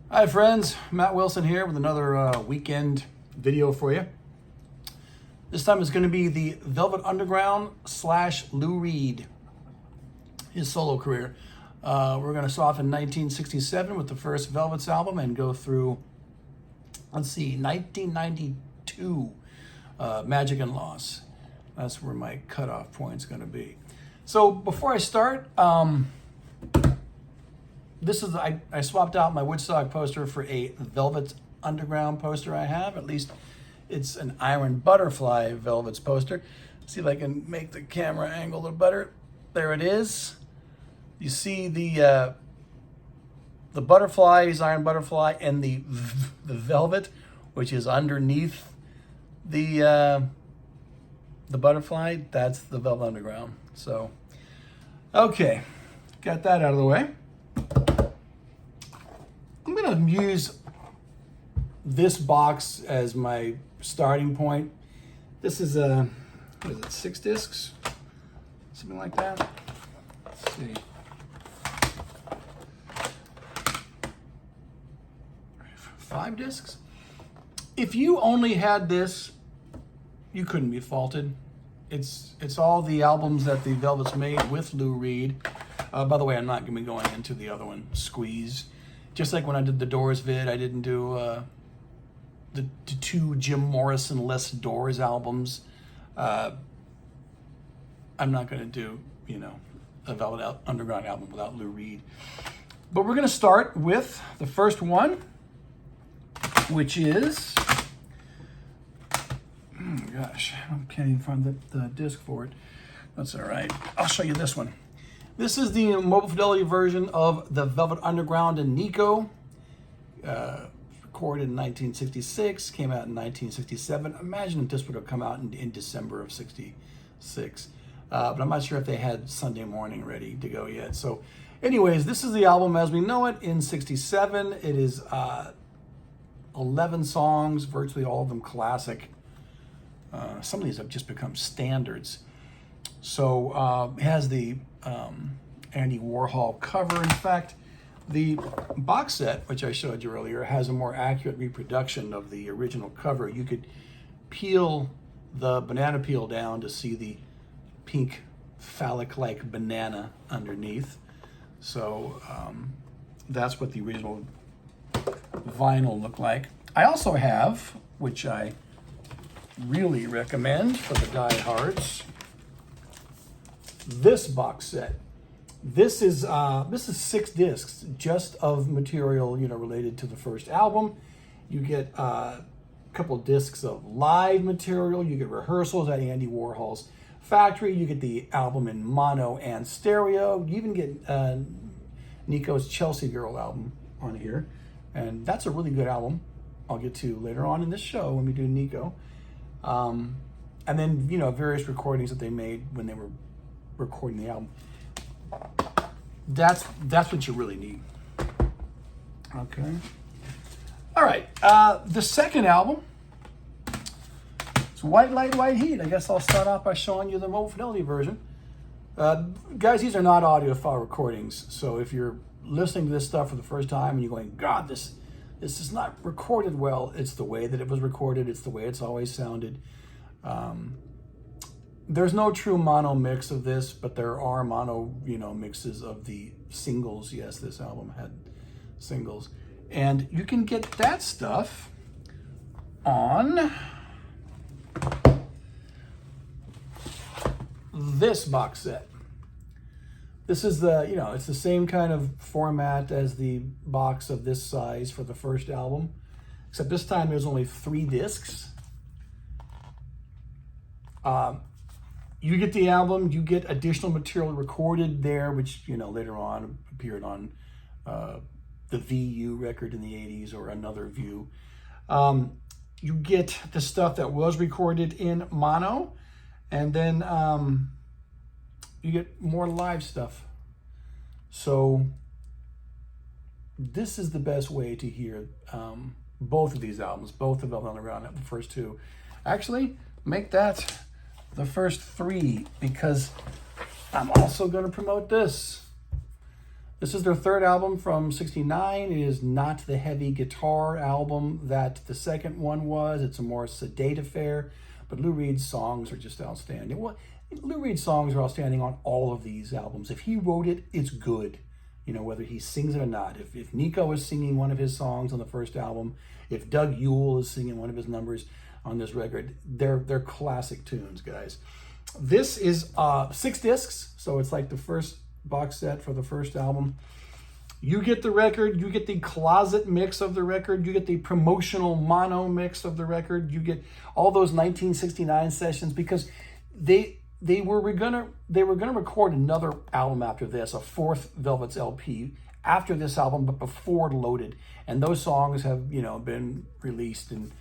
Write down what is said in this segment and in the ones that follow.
Hi friends, Matt Wilson here with another weekend video for you. This time it's going to be the Velvet Underground / Lou Reed, his solo career. We're going to start off in 1967 with the first Velvet's album and go through, 1992, Magic and Loss. That's where my cutoff point's going to be. So before I start, this is I swapped out my Woodstock poster for a Velvet Underground poster I have. At least it's an Iron Butterfly Velvet's poster. See if I can make the camera angle a little better. There it is. You see the butterflies, Iron Butterfly, and the velvet, which is underneath the butterfly. That's the Velvet Underground. So, okay, got that out of the way. I'm going to use this box as my starting point. This is what is it, 6 discs? Something like that. Let's see. Five discs. If you only had this, you couldn't be faulted. It's all the albums that the Velvets made with Lou Reed. By the way, I'm not going to be going into the other one, Squeeze. Just like when I did the Doors vid, I didn't do the 2 Jim Morrison Les Doors albums. I'm not going to do, a Velvet Underground album without Lou Reed. But we're going to start with the first one, which is, gosh, I can't even find the disc for it. That's all right. I'll show you this one. This is the Mobile Fidelity version of the Velvet Underground and Nico. Recorded in 1966, came out in 1967. Imagine if this would have come out in December of 66. But I'm not sure if they had Sunday Morning ready to go yet. So anyways, this is the album as we know it in 67. It is 11 songs, virtually all of them classic. Some of these have just become standards. So it has the Andy Warhol cover. In fact, the box set, which I showed you earlier, has a more accurate reproduction of the original cover. You could peel the banana peel down to see the pink phallic-like banana underneath. So that's what the original vinyl looked like. I also have, which I really recommend for the diehards, this box set. This is 6 discs just of material related to the first album. You get a couple discs of live material. You get rehearsals at Andy Warhol's factory. You get the album in mono and stereo. You even get Nico's Chelsea Girl album on here, and that's a really good album. I'll get to later on in this show when we do Nico. And then various recordings that they made when they were recording the album. That's what you really need. Okay. All right. The second album. It's White Light, White Heat. I guess I'll start off by showing you the Mobile Fidelity version. Guys, these are not audiophile recordings. So if you're listening to this stuff for the first time and you're going, God, this is not recorded well. It's the way that it was recorded. It's the way it's always sounded. There's no true mono mix of this, but there are mono, mixes of the singles. Yes, this album had singles. And you can get that stuff on this box set. This is it's the same kind of format as the box of this size for the first album, except this time there's only 3 discs. You get the album, you get additional material recorded there, which, later on appeared on the VU record in the 80s or another View. You get the stuff that was recorded in mono, and then you get more live stuff. So this is the best way to hear both of these albums, both of Velvet Underground, the first 2. Actually, make that the first 3, because I'm also going to promote this. This is their third album from '69. It is not the heavy guitar album that the second one was. It's a more sedate affair, but Lou Reed's songs are just outstanding. Well, Lou Reed's songs are outstanding on all of these albums. If he wrote it, it's good. You know, whether he sings it or not. If Nico is singing one of his songs on the first album, if Doug Yule is singing one of his numbers on this record, they're classic tunes, guys. This is 6 discs, so it's like the first box set for the first album. You get the record, you get the closet mix of the record, you get the promotional mono mix of the record, you get all those 1969 sessions, because they were gonna record another album after this, a fourth Velvet's LP after this album, but before Loaded. And those songs have, you know, been released in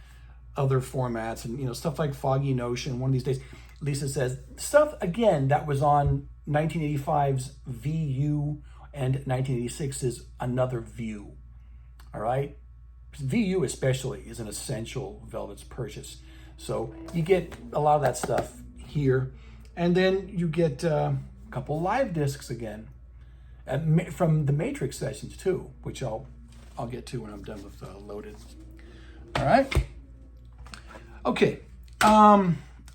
other formats, and, you know, stuff like Foggy Notion. One of these days, Lisa says, stuff again that was on 1985's VU and 1986's Another View. All right, VU especially is an essential Velvet's purchase. So you get a lot of that stuff here. And then you get a couple live discs again from the Matrix sessions too, which I'll get to when I'm done with Loaded. All right. Okay.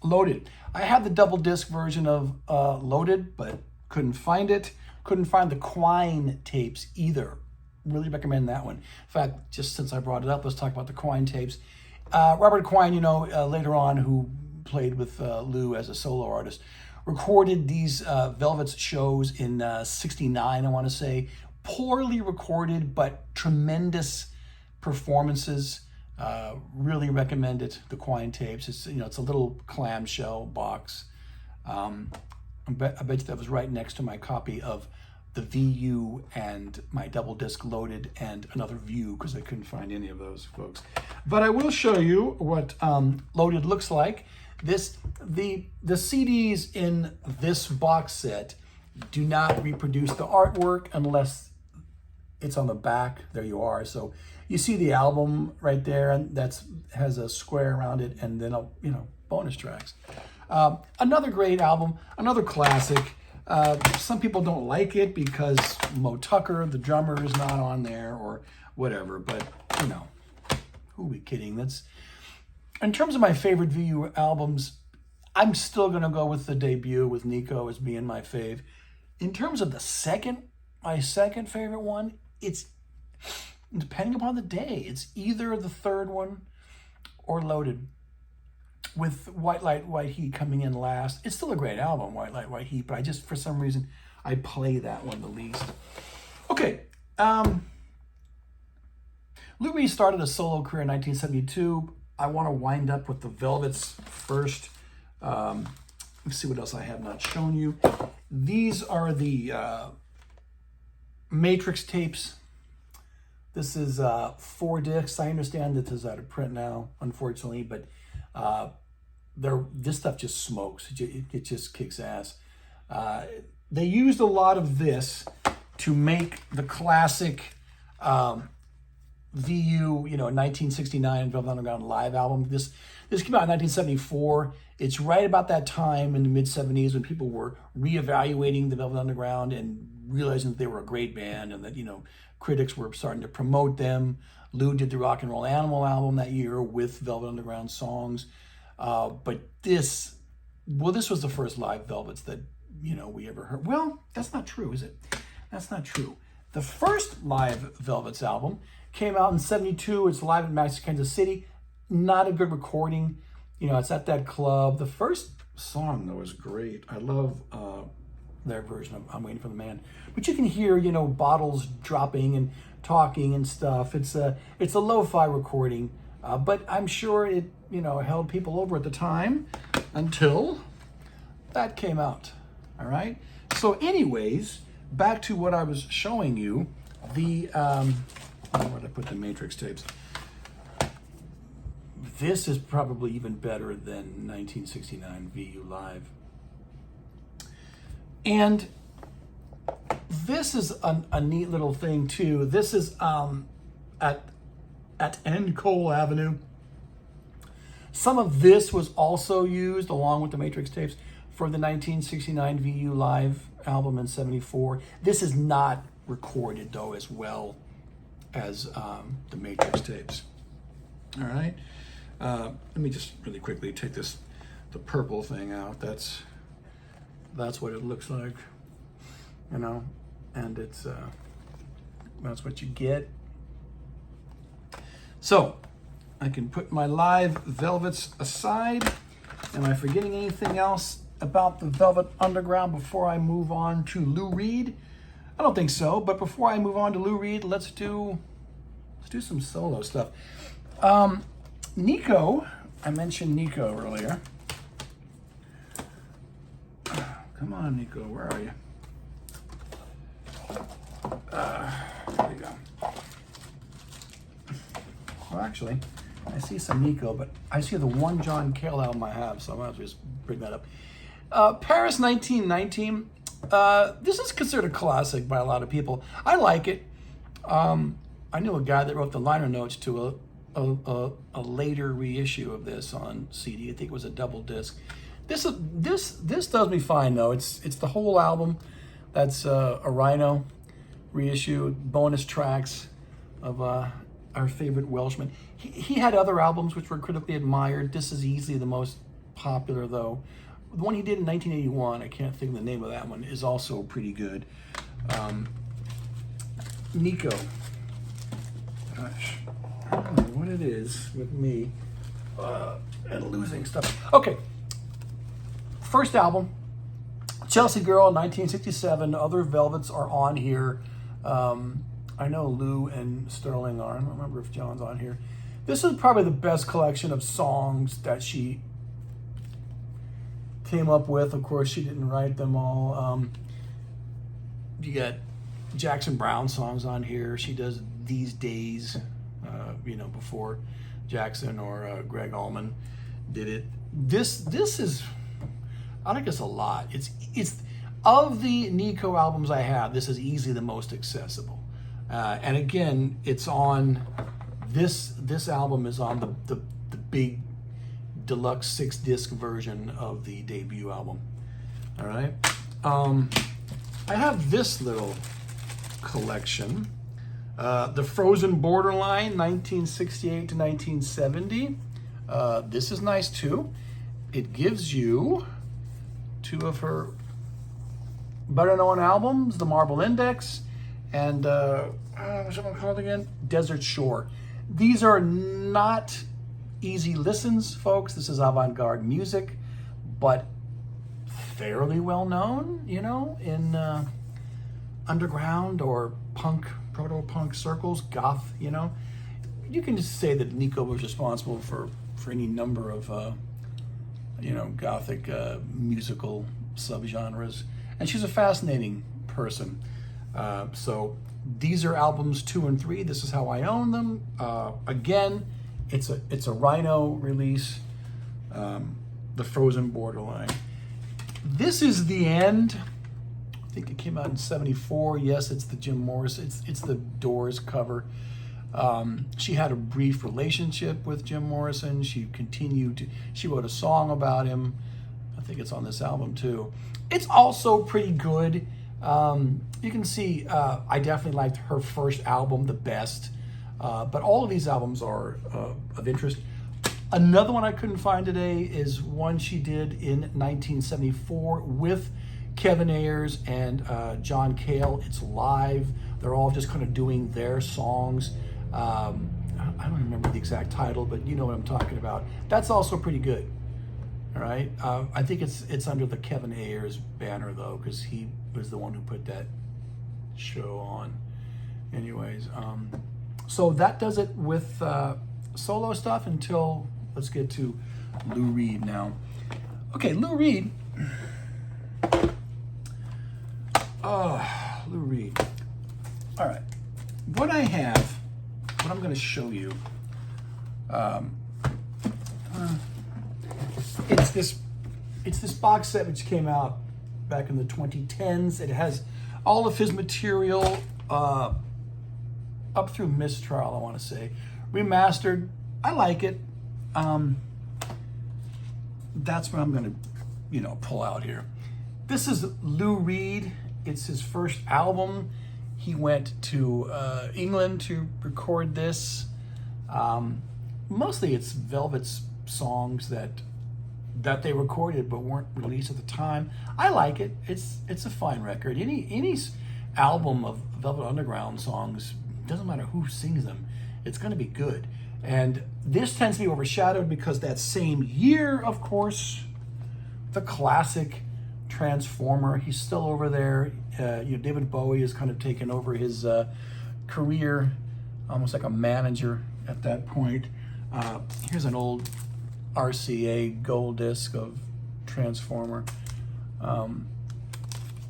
Loaded. I had the double disc version of Loaded, but couldn't find it. Couldn't find the Quine tapes either. Really recommend that one. In fact, just since I brought it up, let's talk about the Quine tapes. Robert Quine, you know, later on, who played with Lou as a solo artist, recorded these Velvet's shows in '69, I want to say. Poorly recorded, but tremendous performances. Really recommend it, the Quine tapes. It's, you know, it's a little clamshell box. I bet you that was right next to my copy of the VU and my double disc Loaded and Another View, because I couldn't find any of those, folks. But I will show you what Loaded looks like. The CDs in this box set do not reproduce the artwork unless it's on the back. There you are. So you see the album right there, and that's has a square around it, and then bonus tracks. Another great album, another classic. Some people don't like it because Mo Tucker, the drummer, is not on there or whatever. But you know, who are we kidding? That's in terms of my favorite VU albums. I'm still gonna go with the debut with Nico as being my fave. In terms of my second favorite one, it's depending upon the day. It's either the third one or Loaded, with White Light, White Heat coming in last. It's still a great album, White Light, White Heat, but I just, for some reason, I play that one the least. Okay, Lou Reed started a solo career in 1972. I want to wind up with the Velvets first. Let's see what else I have not shown you. These are the Matrix tapes. This is 4 discs. I understand that this is out of print now, unfortunately, but this stuff just smokes. It just kicks ass. They used a lot of this to make the classic VU, 1969 Velvet Underground live album. This came out in 1974. It's right about that time in the mid-70s when people were reevaluating the Velvet Underground and realizing that they were a great band, and that, critics were starting to promote them. Lou did the Rock and Roll Animal album that year with Velvet Underground songs. But this was the first live Velvets that, we ever heard. Well, that's not true, is it? That's not true. The first live Velvets album came out in '72. It's live at Madison, Kansas City. Not a good recording. It's at that club. The first song, though, is great. I love their version of I'm Waiting for the Man. But you can hear, bottles dropping and talking and stuff. It's a lo-fi recording, but I'm sure it, held people over at the time until that came out. All right. So anyways, back to what I was showing you, where did I put the Matrix tapes? This is probably even better than 1969 VU Live. And this is a neat little thing too. This is at N. Cole Avenue. Some of this was also used along with the Matrix tapes for the 1969 VU Live album in '74. This is not recorded though as well as the Matrix tapes. All right, let me just really quickly take the purple thing out. That's what it looks like, you know, and it's that's what you get. So I can put my live Velvets aside. Am I forgetting anything else about the Velvet Underground before I move on to Lou Reed? I don't think so, but before I move on to Lou Reed, let's do some solo stuff. Nico, I mentioned Nico earlier. Come on, Nico, where are you? There you go. Well, actually, I see some Nico, but I see the one John Cale album I have, so I might as well just bring that up. Paris 1919. This is considered a classic by a lot of people. I like it. I knew a guy that wrote the liner notes to a later reissue of this on CD. I think it was a double disc. This does me fine though. It's the whole album. That's a Rhino reissue, bonus tracks of our favorite Welshman. He had other albums which were critically admired. This is easily the most popular though. The one he did in 1981, I can't think of the name of that one, is also pretty good. Nico. Gosh, I don't know what it is with me and losing stuff. Okay, first album, Chelsea Girl, 1967. Other Velvets are on here. I know Lou and Sterling are. I don't remember if John's on here. This is probably the best collection of songs that she came up with. Of course, she didn't write them all. You got Jackson Browne songs on here. She does These Days, before Jackson or Greg Allman did it. This is, I like this a lot. It's of the Nico albums I have, this is easily the most accessible. And again, it's on this album is on the big deluxe 6-disc version of the debut album. All right. I have this little collection, the Frozen Borderline, 1968 to 1970. This is nice too. It gives you 2 of her better known albums, The Marble Index and what's it called again? Desert Shore. These are not easy listens, folks. This is avant-garde music, but fairly well known, in underground or punk, proto-punk circles, goth, You can just say that Nico was responsible for any number of, gothic musical subgenres. And she's a fascinating person. So these are albums 2 and 3. This is how I own them. Again, it's a Rhino release, the Frozen Borderline. This is the end. I think it came out in 74. Yes, it's the Jim Morrison. It's the Doors cover. She had a brief relationship with Jim Morrison. She wrote a song about him. I think it's on this album too. It's also pretty good. You can see I definitely liked her first album the best. But all of these albums are of interest. Another one I couldn't find today is one she did in 1974 with Kevin Ayers and John Cale. It's live. They're all just kind of doing their songs. I don't remember the exact title, but you know what I'm talking about. That's also pretty good. All right. I think it's under the Kevin Ayers banner though, because he was the one who put that show on. Anyways, so that does it with solo stuff until let's get to Lou Reed now. Okay, Lou Reed. Lou Reed. All right. What I'm going to show you, it's this box set which came out back in the 2010s. It has all of his material up through Mistrial, I want to say, remastered. I like it. That's what I'm going to, pull out here. This is Lou Reed. It's his first album. He went to England to record this. Mostly it's Velvet's songs that they recorded but weren't released at the time. I like it. It's a fine record. Any album of Velvet Underground songs, doesn't matter who sings them, it's going to be good. And this tends to be overshadowed because that same year, of course, the classic Transformer. He's still over there. David Bowie has kind of taken over his career, almost like a manager at that point. Here's an old RCA gold disc of Transformer.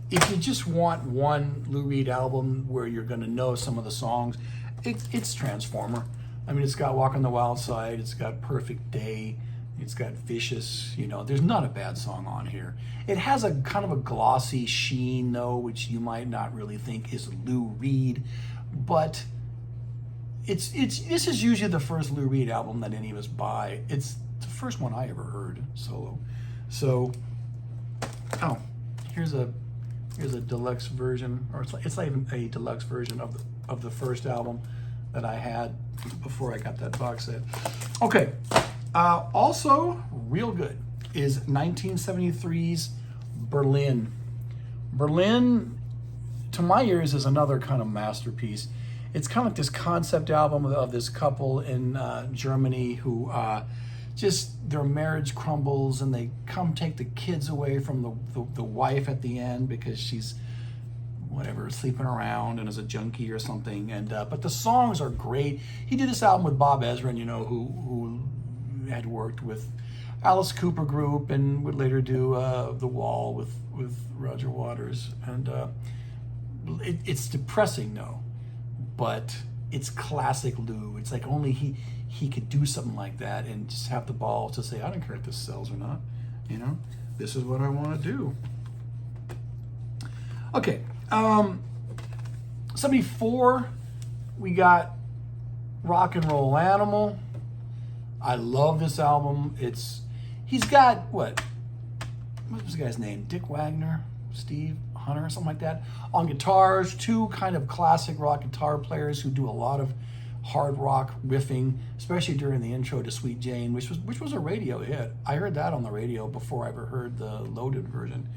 If you just want one Lou Reed album where you're going to know some of the songs, it's Transformer. I mean, it's got Walk on the Wild Side, it's got Perfect Day, it's got Vicious. There's not a bad song on here. It has a kind of a glossy sheen, though, which you might not really think is Lou Reed, but this is usually the first Lou Reed album that any of us buy. It's the first one I ever heard solo. So, here's a deluxe version, or it's not even a deluxe version of the first album that I had before I got that box set. Okay, also real good is 1973's Berlin. Berlin, to my ears, is another kind of masterpiece. It's kind of like this concept album of this couple in Germany who just their marriage crumbles and they come take the kids away from the wife at the end because she's sleeping around and is a junkie or something. And but the songs are great. He did this album with Bob Ezrin, who had worked with Alice Cooper Group and would later do The Wall with Roger Waters. And it's depressing, though, but it's classic Lou. It's like only he could do something like that and just have the balls to say, I don't care if this sells or not. This is what I want to do. Okay. 74, we got Rock and Roll Animal. I love this album. He's got, what was the guy's name? Dick Wagner, Steve Hunter, something like that. On guitars, two kind of classic rock guitar players who do a lot of hard rock riffing, especially during the intro to Sweet Jane, which was a radio hit. I heard that on the radio before I ever heard the loaded version.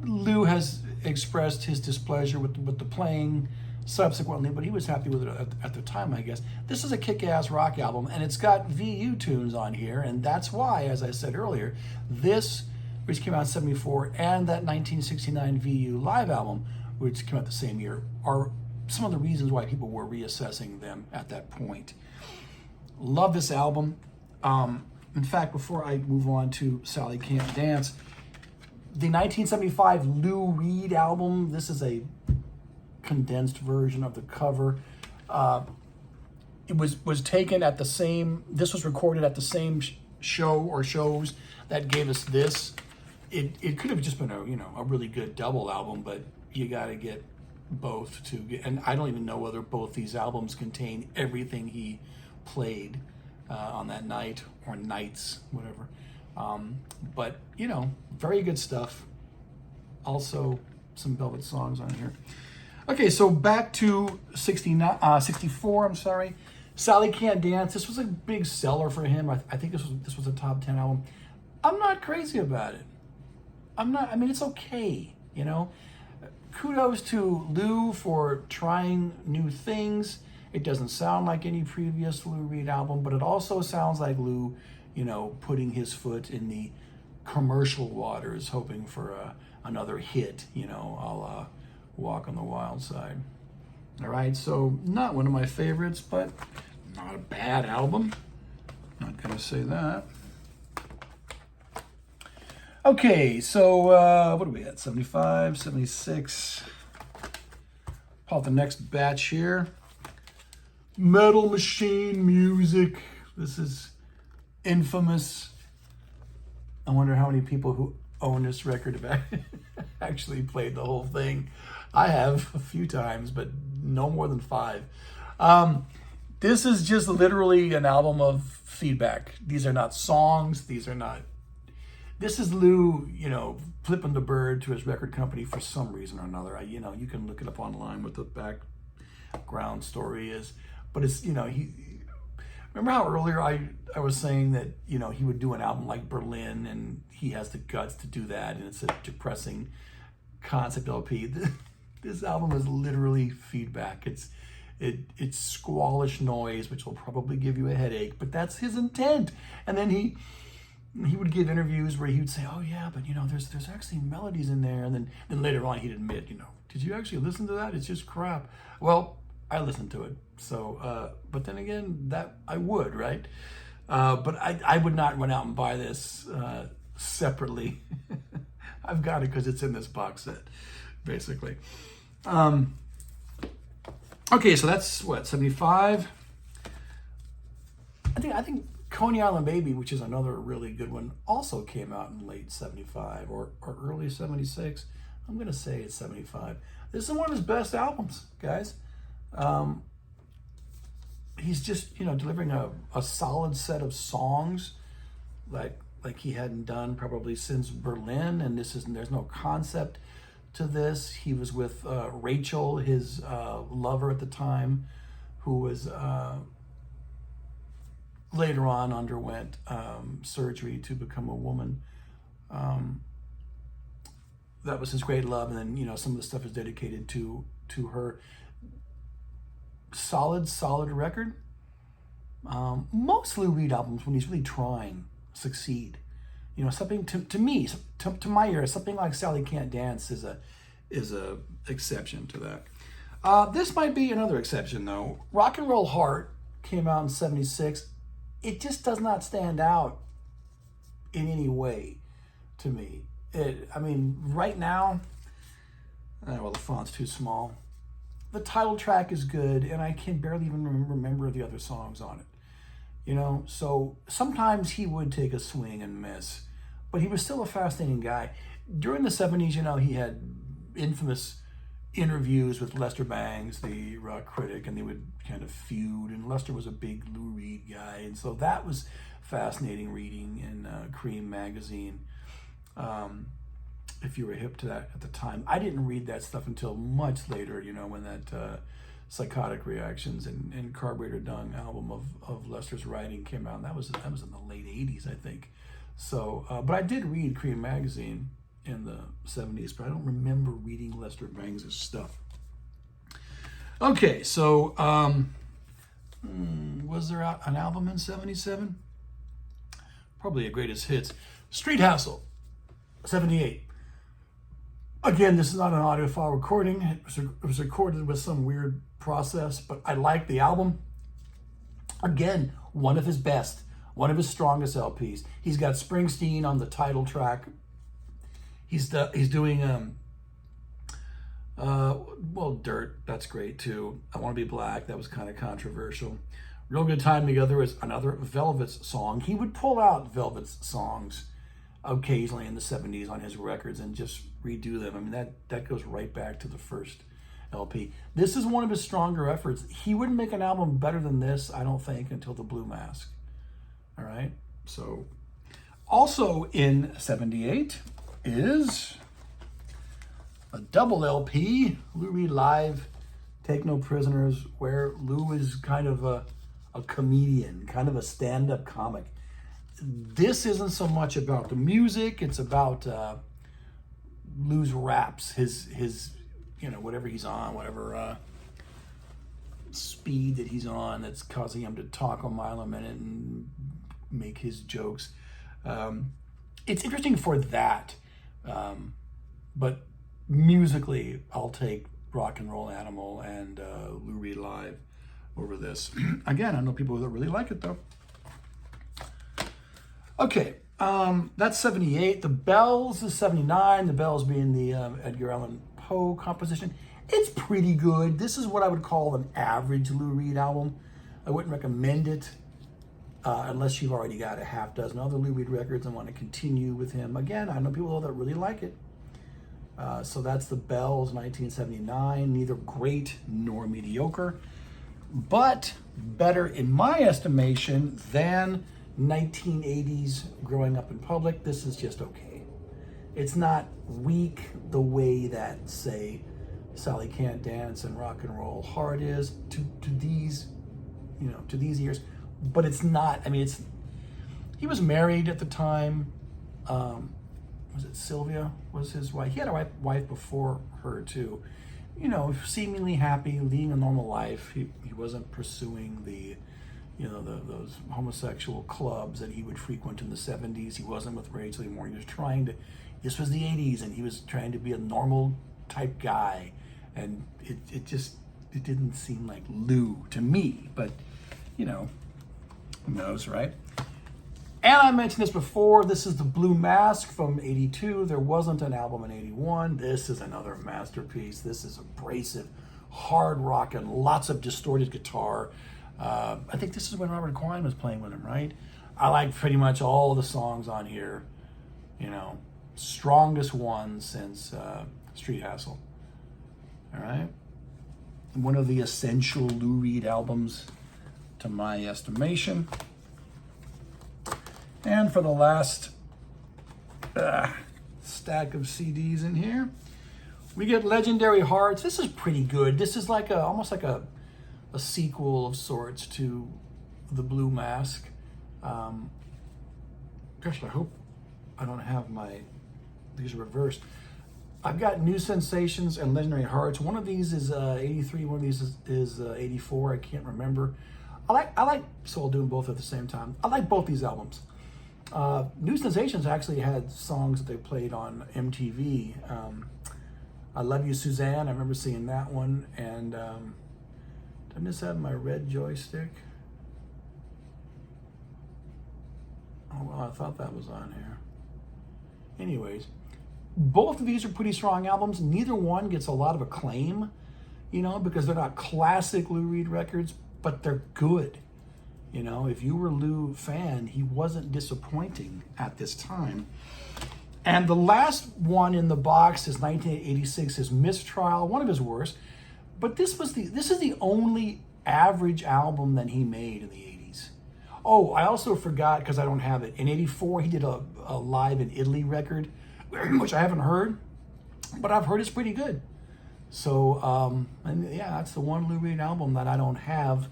Lou has expressed his displeasure with the playing subsequently, but he was happy with it at the time, I guess. This is a kick-ass rock album, and it's got VU tunes on here, and that's why, as I said earlier, this, which came out in 74, and that 1969 VU live album, which came out the same year, are some of the reasons why people were reassessing them at that point. Love this album. In fact, before I move on to Sally Can't Dance, the 1975 Lou Reed album, this is a condensed version of the cover. It was taken at the same, this was recorded at the same show or shows that gave us this. It could have just been a really good double album, but you got to get both to get, and I don't even know whether both these albums contain everything he played on that night or nights, whatever. But very good stuff. Also some Velvet songs on here. Okay, so back to 64, I'm sorry. Sally Can't Dance. This was a big seller for him. I think this was a top 10 album. I'm not crazy about it. It's okay, Kudos to Lou for trying new things. It doesn't sound like any previous Lou Reed album, but it also sounds like Lou, putting his foot in the commercial waters, hoping for another hit, a la Walk on the Wild Side. All right, so not one of my favorites, but not a bad album. Not gonna say that. Okay, so what are we at? 75, 76. Pull out the next batch here. Metal Machine Music. This is infamous. I wonder how many people who own this record have actually played the whole thing. I have a few times, but no more than 5. This is just literally an album of feedback. These are not songs. These are not This is Lou, flipping the bird to his record company for some reason or another. You can look it up online what the background story is. But it's, he, remember how earlier I was saying that, he would do an album like Berlin and he has the guts to do that and it's a depressing concept LP. This album is literally feedback. It's squallish noise, which will probably give you a headache, but that's his intent. And then he would give interviews where he would say, "Oh yeah, but there's actually melodies in there." And then later on he'd admit, "Did you actually listen to that? It's just crap." Well, I listened to it. So, but then again, that I would, right? But I would not run out and buy this separately. I've got it because it's in this box set, basically. Okay, so that's what, 75? I think Coney Island Baby, which is another really good one, also came out in late 75 or early 76. I'm going to say it's 75. This is one of his best albums, guys. He's just, delivering a solid set of songs like he hadn't done probably since Berlin, and there's no concept to this. He was with Rachel, his lover at the time, who was later on underwent surgery to become a woman. That was his great love, and then some of the stuff is dedicated to her. Solid record. Most Lou Reed albums, when he's really trying, succeed. Something to me, to my ear, something like Sally Can't Dance is a exception to that. This might be another exception though. Rock and Roll Heart came out in 76. It just does not stand out in any way to me. Right now, well, the font's too small. The title track is good, and I can barely even remember the other songs on it. So sometimes he would take a swing and miss, but he was still a fascinating guy. During the 70s, he had infamous interviews with Lester Bangs, the rock critic, and they would kind of feud, and Lester was a big Lou Reed guy, and so that was fascinating reading in Cream magazine. If you were hip to that at the time. I didn't read that stuff until much later, when that Psychotic Reactions and Carburetor Dung album of Lester's writing came out. And that was in the late 80s, I think. So, but I did read Cream magazine in the 70s, but I don't remember reading Lester Bangs' stuff. Okay, so was there an album in 77? Probably a greatest hits. Street Hassle, 78. Again, this is not an audiophile recording. It was recorded with some weird process, but I like the album. Again, one of his best, one of his strongest LPs. He's got Springsteen on the title track. He's doing Dirt. That's great too. I Want to Be Black. That was kind of controversial. Real Good Time Together is another Velvet's song. He would pull out Velvet's songs occasionally in the 70s on his records and just redo them. That goes right back to the first LP. This is one of his stronger efforts. He wouldn't make an album better than this, I don't think, until The Blue Mask. All right. So also in 78 is a double LP, Lou Reed Live, Take No Prisoners, where Lou is kind of a comedian, kind of a stand-up comic. This isn't so much about the music, it's about Lou's raps, his whatever he's on, whatever speed that he's on that's causing him to talk a mile a minute and make his jokes. It's interesting for that, but musically, I'll take Rock and Roll Animal and Lou Reed Live over this. Again, I know people that really like it though. Okay, that's 78. The Bells is 79. The Bells being the Edgar Allan Poe composition. It's pretty good. This is what I would call an average Lou Reed album. I wouldn't recommend it unless you've already got a half dozen other Lou Reed records and want to continue with him. Again, I know people that really like it. So that's The Bells, 1979. Neither great nor mediocre, but better in my estimation than 1980s growing up in public, this is just okay. It's not weak the way that, say, Sally Can't Dance and Rock and Roll Hard is to these, to these years. But it's not, he was married at the time. Was it Sylvia was his wife? He had a wife before her too. Seemingly happy, leading a normal life. He wasn't pursuing the, those homosexual clubs that he would frequent in the 70s. He wasn't with Rachel anymore. He was this was the 80s, and he was trying to be a normal type guy. And it didn't seem like Lou to me, but who knows, right? And I mentioned this before, this is the Blue Mask from 82. There wasn't an album in 81. This is another masterpiece. This is abrasive, hard rock, and lots of distorted guitar. I think this is when Robert Quine was playing with him, right? I like pretty much all the songs on here. Strongest one since Street Hassle. All right? One of the essential Lou Reed albums, to my estimation. And for the last stack of CDs in here, we get Legendary Hearts. This is pretty good. This is like almost like a sequel of sorts to the Blue Mask. Gosh, I hope I don't have these reversed. I've got New Sensations and Legendary Hearts. One of these is 83, one of these is 84. I can't remember. I like, so I'll do them both at the same time. I like both these albums. New Sensations actually had songs that they played on MTV. I Love You, Suzanne. I remember seeing that one. And did I miss out my red joystick? Oh, well, I thought that was on here. Anyways, both of these are pretty strong albums. Neither one gets a lot of acclaim, because they're not classic Lou Reed records, but they're good. If you were a Lou fan, he wasn't disappointing at this time. And the last one in the box is 1986's Mistrial, one of his worst. But this is the only average album that he made in the 80s. Oh, I also forgot, because I don't have it. In 84, he did a Live in Italy record, which I haven't heard, but I've heard it's pretty good. So, that's the one Lou Reed album that I don't have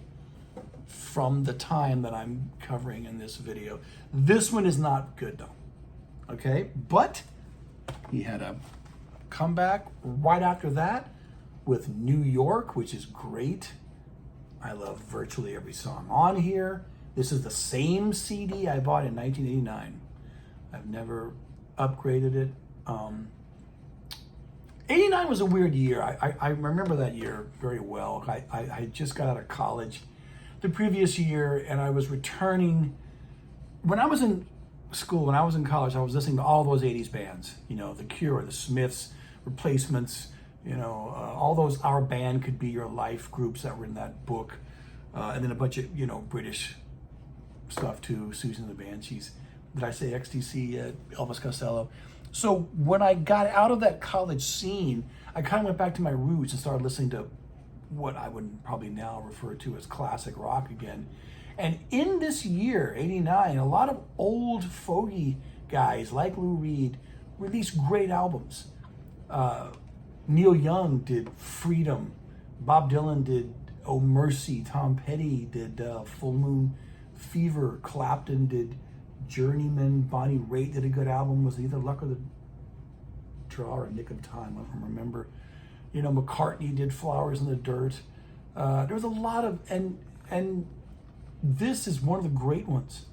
from the time that I'm covering in this video. This one is not good though, okay? But he had a comeback right after that with New York, which is great. I love virtually every song on here. This is the same CD I bought in 1989. I've never upgraded it. 89 was a weird year. I remember that year very well. I just got out of college the previous year, and I was returning. When I was in school, when I was in college, I was listening to all those 80s bands. The Cure, the Smiths, Replacements, all those Our Band Could Be Your Life groups that were in that book. And then a bunch of, British stuff too, Susan and the Banshees. Did I say XTC, Elvis Costello? So when I got out of that college scene, I kind of went back to my roots and started listening to what I would probably now refer to as classic rock again. And in this year, 89, a lot of old fogey guys like Lou Reed released great albums. Neil Young did Freedom. Bob Dylan did Oh Mercy. Tom Petty did Full Moon Fever. Clapton did Journeyman. Bonnie Raitt did a good album. Was it either Luck of the Draw or Nick of Time? I don't remember. McCartney did Flowers in the Dirt. There was a lot of, and this is one of the great ones.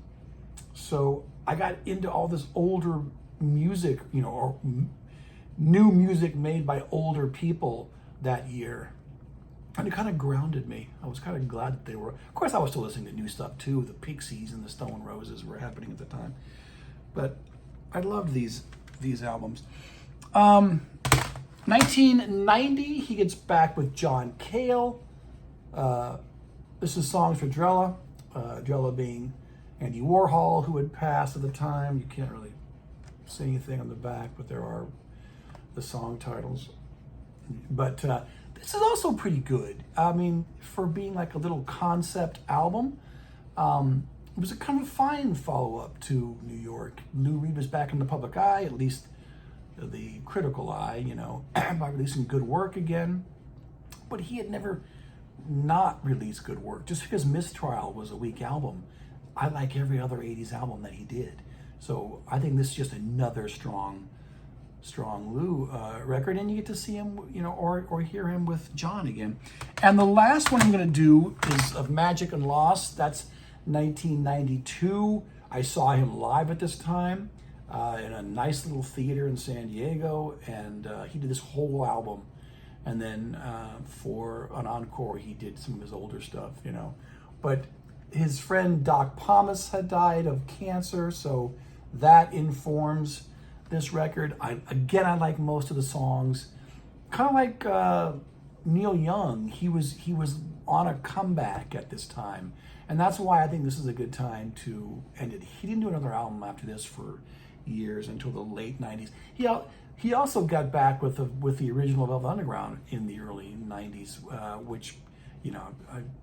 So I got into all this older music, or new music made by older people that year. And it kind of grounded me. I was kind of glad that they were. Of course, I was still listening to new stuff too. The Pixies and the Stone Roses were happening at the time. But I loved these albums. 1990, he gets back with John Cale. This is Songs for Drella. Drella being Andy Warhol, who had passed at the time. You can't really say anything on the back, but there are the song titles. But this is also pretty good. For being like a little concept album. it was a kind of fine follow-up to New York. Lou Reed was back in the public eye, at least the critical eye, you know, by releasing good work again. But he had never not released good work. Just because Mistrial was a weak album, I like every other 80s album that he did. So I think this is just another strong Lou record, and you get to see him, you know, or hear him with John again. And the last one I'm going to do is of Magic and Lost. That's 1992. I saw him live at this time in a nice little theater in San Diego, and he did this whole album. And then for an encore, he did some of his older stuff, you know. But his friend Doc Pomus had died of cancer, so that informs this record. I like most of the songs. Kind of like Neil Young, he was on a comeback at this time, and that's why I think this is a good time to end it. He didn't do another album after this for years until the late 90s. He also got back with the original Velvet Underground in the early 90s, which, you know,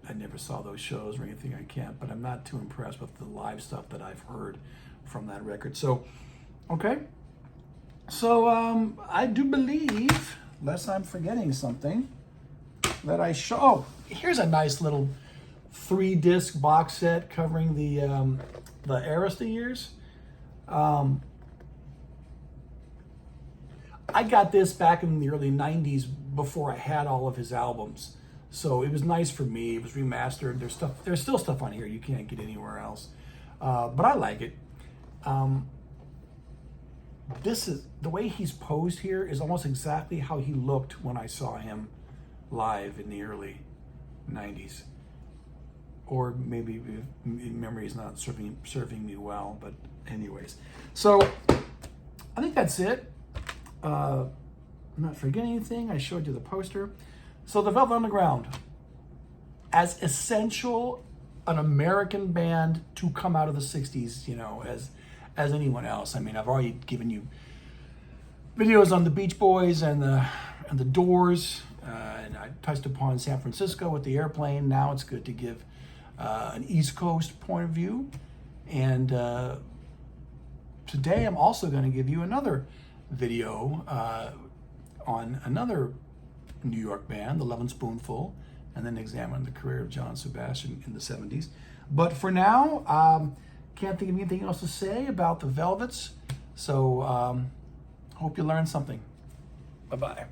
I never saw those shows or anything. I can't, but I'm not too impressed with the live stuff that I've heard from that record. So, okay. So I do believe, unless I'm forgetting something, that I show. Oh, here's a nice little 3-disc box set covering the Arista years. I got this back in the early 90s before I had all of his albums. So it was nice for me. It was remastered. There's still stuff on here you can't get anywhere else. But I like it. This is the way he's posed here is almost exactly how he looked when I saw him live in the early 90s. Or maybe memory is not serving me well, but anyways. So I think that's it. I'm not forgetting anything. I showed you the poster. So the Velvet Underground, as essential an American band to come out of the 60s, you know, as anyone else. I mean, I've already given you videos on the Beach Boys and the Doors, and I touched upon San Francisco with the Airplane. Now it's good to give an East Coast point of view. And today I'm also going to give you another video on another New York band, the Lovin' Spoonful, and then examine the career of John Sebastian in the 70s. But for now, can't think of anything else to say about the Velvets, so hope you learned something. Bye-bye.